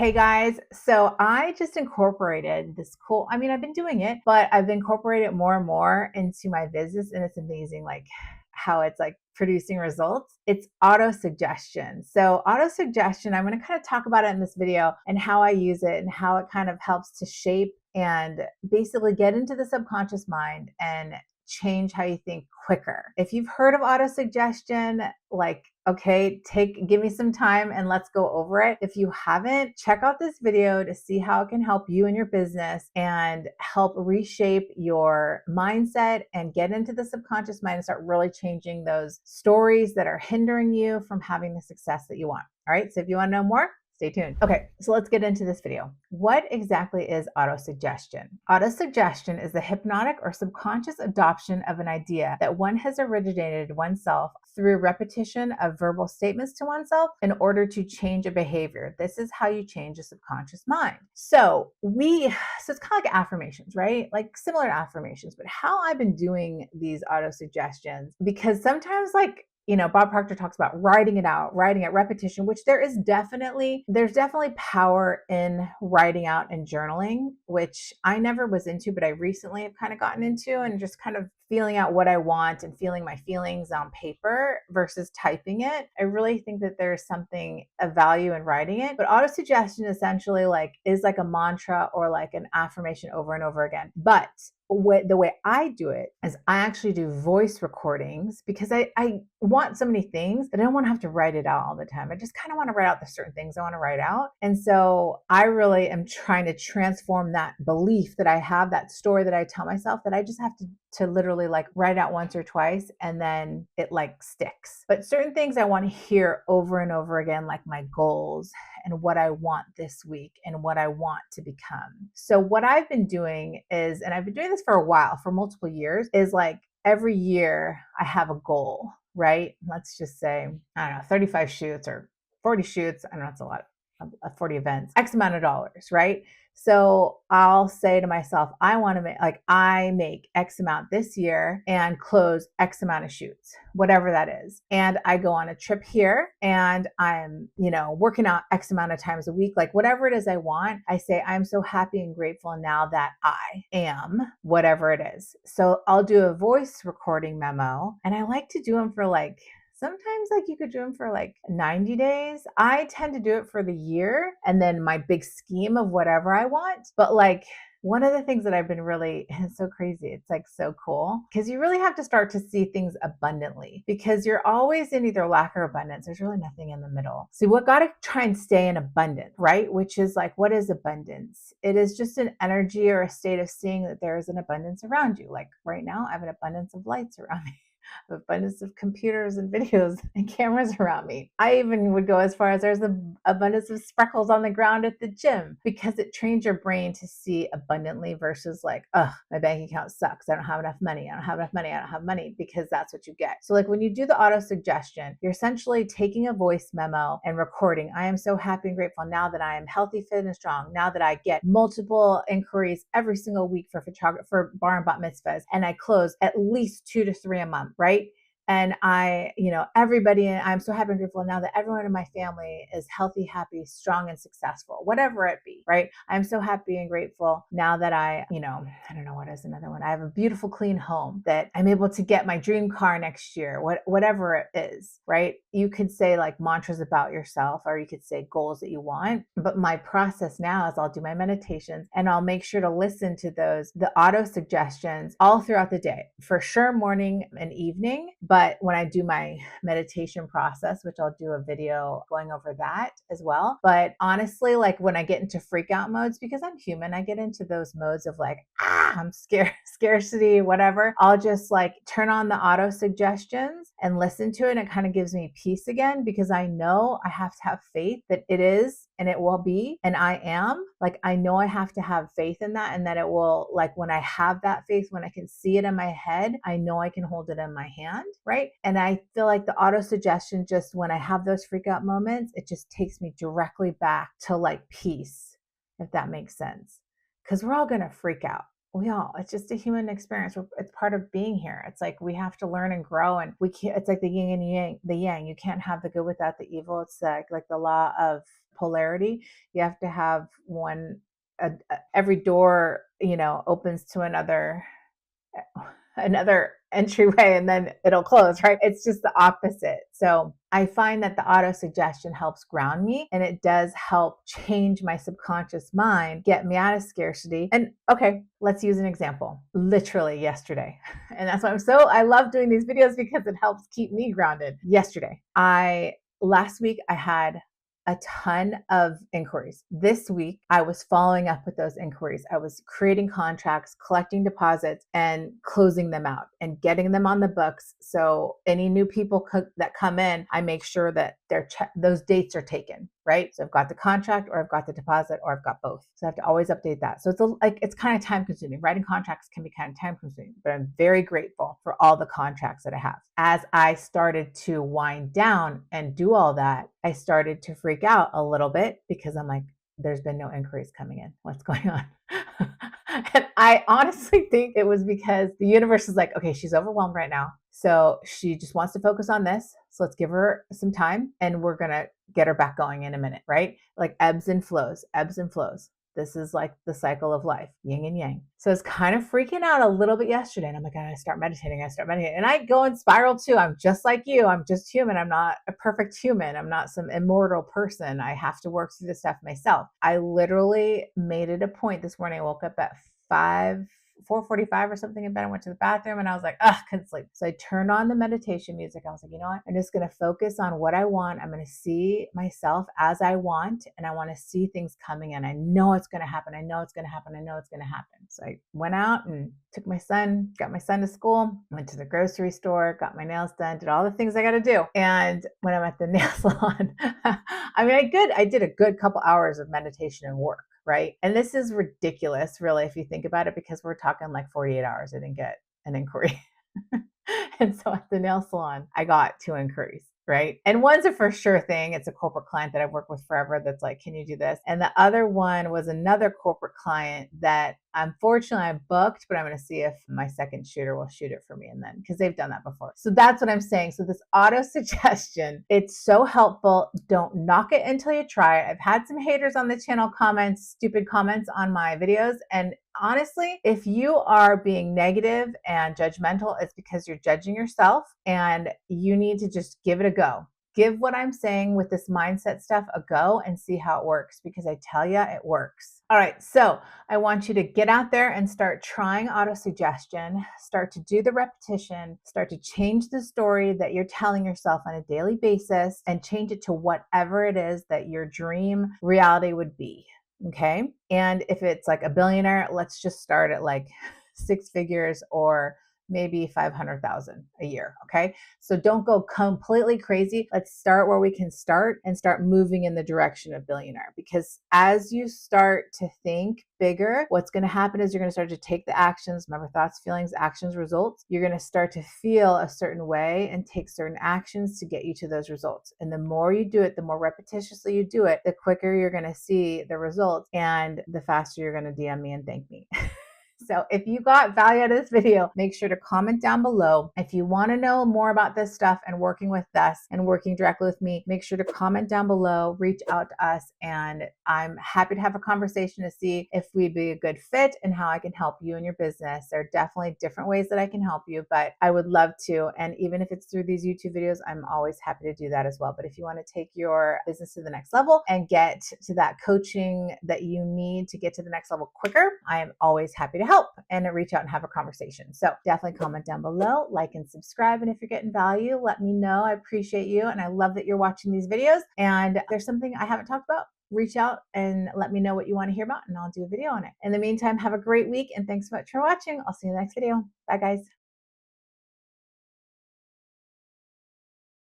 Hey guys, so I just incorporated this cool, I've been doing it, but I've incorporated it more and more into my business, and it's amazing like how it's like producing results. It's auto suggestion. So auto suggestion, I'm going to kind of talk about it in this video and how I use it and how it kind of helps to shape and basically get into the subconscious mind and change how you think quicker. If you've heard of auto suggestion, like, okay, give me some time and let's go over it. If you haven't, check out this video to see how it can help you and your business and help reshape your mindset and get into the subconscious mind and start really changing those stories that are hindering you from having the success that you want. All right, so if you want to know more, stay tuned. Okay, so let's get into this video. What exactly is autosuggestion? Autosuggestion is the hypnotic or subconscious adoption of an idea that one has originated oneself through repetition of verbal statements to oneself in order to change a behavior. This is how you change a subconscious mind. So it's kind of like affirmations, right? Like similar to affirmations, but how I've been doing these autosuggestions, because sometimes Bob Proctor talks about writing it out, writing at repetition, which there's definitely power in writing out and journaling, which I never was into, but I recently have kind of gotten into, and just kind of feeling out what I want and feeling my feelings on paper versus typing it. I really think that there's something of value in writing it, but autosuggestion essentially is like a mantra or like an affirmation over and over again. But the way I do it is I actually do voice recordings, because I want so many things that I don't want to have to write it out all the time. I just kind of want to write out the certain things I want to write out. And so I really am trying to transform that belief that I have, that story that I tell myself, that I just have to literally like write out once or twice and then it like sticks. But certain things I want to hear over and over again, like my goals and what I want this week and what I want to become. So what I've been doing is, and I've been doing this for a while, for multiple years, is like every year I have a goal, right? Let's just say, I don't know, 35 shoots or 40 shoots. I don't know, it's a lot of 40 events, X amount of dollars, right? So I'll say to myself, I make X amount this year and close X amount of shoots, whatever that is. And I go on a trip here and I'm, working out X amount of times a week, like whatever it is I want. I say, I'm so happy and grateful now that I am whatever it is. So I'll do a voice recording memo, and I like to do them for sometimes you could do them for 90 days. I tend to do it for the year and then my big scheme of whatever I want. But one of the things that I've been it's so crazy. It's so cool, because you really have to start to see things abundantly, because you're always in either lack or abundance. There's really nothing in the middle. So what got to try and stay in abundance, right? Which is what is abundance? It is just an energy or a state of seeing that there is an abundance around you. Like right now, I have an abundance of lights around me. Abundance of computers and videos and cameras around me. I even would go as far as there's an abundance of sprinkles on the ground at the gym, because it trains your brain to see abundantly versus my bank account sucks. I don't have enough money. I don't have enough money. I don't have money, because that's what you get. So when you do the auto suggestion, you're essentially taking a voice memo and recording. I am so happy and grateful now that I am healthy, fit, and strong. Now that I get multiple inquiries every single week for bar and bat mitzvahs, and I close at least 2 to 3 a month, right? And I'm so happy and grateful now that everyone in my family is healthy, happy, strong, and successful, whatever it be, right? I'm so happy and grateful now that I don't know, what is another one? I have a beautiful, clean home, that I'm able to get my dream car next year, whatever it is, right? You could say mantras about yourself, or you could say goals that you want. But my process now is I'll do my meditations and I'll make sure to listen to the auto suggestions all throughout the day, for sure, morning and evening. But when I do my meditation process, which I'll do a video going over that as well. But honestly, when I get into freak out modes, because I'm human, I get into those modes of I'm scared, scarcity, whatever. I'll just turn on the auto suggestions and listen to it. And it kind of gives me peace again, because I know I have to have faith that it is and it will be, and I am. I know I have to have faith in that, and that it will, when I have that faith, when I can see it in my head, I know I can hold it in my hand, right? And I feel like the auto suggestion, just when I have those freak out moments, it just takes me directly back to peace, if that makes sense. Because we're all going to freak out. It's just a human experience. It's part of being here. It's we have to learn and grow, and we can't, it's like the yin and yang, the yang. You can't have the good without the evil. It's like the law of polarity. You have to have every door, opens to another entryway and then it'll close, right? It's just the opposite. So I find that the auto suggestion helps ground me, and it does help change my subconscious mind, get me out of scarcity. And okay, let's use an example. Literally yesterday. And that's why I love doing these videos, because it helps keep me grounded. Last week I had a ton of inquiries. This week, I was following up with those inquiries. I was creating contracts, collecting deposits, and closing them out and getting them on the books. So any new people that come in, I make sure that those dates are taken, right? So I've got the contract, or I've got the deposit, or I've got both. So I have to always update that. So it's kind of time consuming. Writing contracts can be kind of time consuming, but I'm very grateful for all the contracts that I have. As I started to wind down and do all that, I started to freak out a little bit, because I'm like, there's been no inquiries coming in. What's going on? And I honestly think it was because the universe is like, okay, she's overwhelmed right now. So she just wants to focus on this. So let's give her some time, and we're going to get her back going in a minute, right? Like ebbs and flows, ebbs and flows. This is like the cycle of life, yin and yang. So I was kind of freaking out a little bit yesterday. And I'm like, I start meditating. And I go in spiral too. I'm just like you. I'm just human. I'm not a perfect human. I'm not some immortal person. I have to work through this stuff myself. I literally made it a point this morning. I woke up at 4:45 or something in bed. I went to the bathroom and I was like, couldn't sleep. So I turned on the meditation music. I was like, you know what? I'm just going to focus on what I want. I'm going to see myself as I want, and I want to see things coming in. I know it's going to happen. I know it's going to happen. I know it's going to happen. So I went out and got my son to school, went to the grocery store, got my nails done, did all the things I got to do. And when I'm at the nail salon, I did a good couple hours of meditation and work. Right. And this is ridiculous, really, if you think about it, because we're talking like 48 hours. I didn't get an inquiry. And so at the nail salon, I got 2 inquiries. Right. And one's a for sure thing. It's a corporate client that I've worked with forever that's like, can you do this? And the other one was another corporate client that unfortunately I booked, but I'm going to see if my second shooter will shoot it for me, and then, because they've done that before. So that's what I'm saying. So this auto suggestion, it's so helpful. Don't knock it until you try it. I've had some haters on the channel stupid comments on my videos. And honestly, if you are being negative and judgmental, it's because you're judging yourself, and you need to just give it a go. Give what I'm saying with this mindset stuff a go and see how it works, because I tell you, it works. All right. So I want you to get out there and start trying autosuggestion, start to do the repetition, start to change the story that you're telling yourself on a daily basis, and change it to whatever it is that your dream reality would be. Okay. And if it's like a billionaire, let's just start at like 6 figures, or maybe 500,000 a year. Okay. So don't go completely crazy. Let's start where we can start and start moving in the direction of billionaire, because as you start to think bigger, what's going to happen is you're going to start to take the actions. Remember, thoughts, feelings, actions, results. You're going to start to feel a certain way and take certain actions to get you to those results. And the more you do it, the more repetitiously you do it, the quicker you're going to see the results, and the faster you're going to DM me and thank me. So if you got value out of this video, make sure to comment down below. If you want to know more about this stuff and working with us and working directly with me, make sure to comment down below, reach out to us, and I'm happy to have a conversation to see if we'd be a good fit and how I can help you in your business. There are definitely different ways that I can help you, but I would love to. And even if it's through these YouTube videos, I'm always happy to do that as well. But if you want to take your business to the next level and get to that coaching that you need to get to the next level quicker, I am always happy to help and reach out and have a conversation. So definitely comment down below, like and subscribe. And if you're getting value, let me know. I appreciate you. And I love that you're watching these videos. And if there's something I haven't talked about, reach out and let me know what you want to hear about, and I'll do a video on it. In the meantime, have a great week, and thanks so much for watching. I'll see you in the next video. Bye, guys.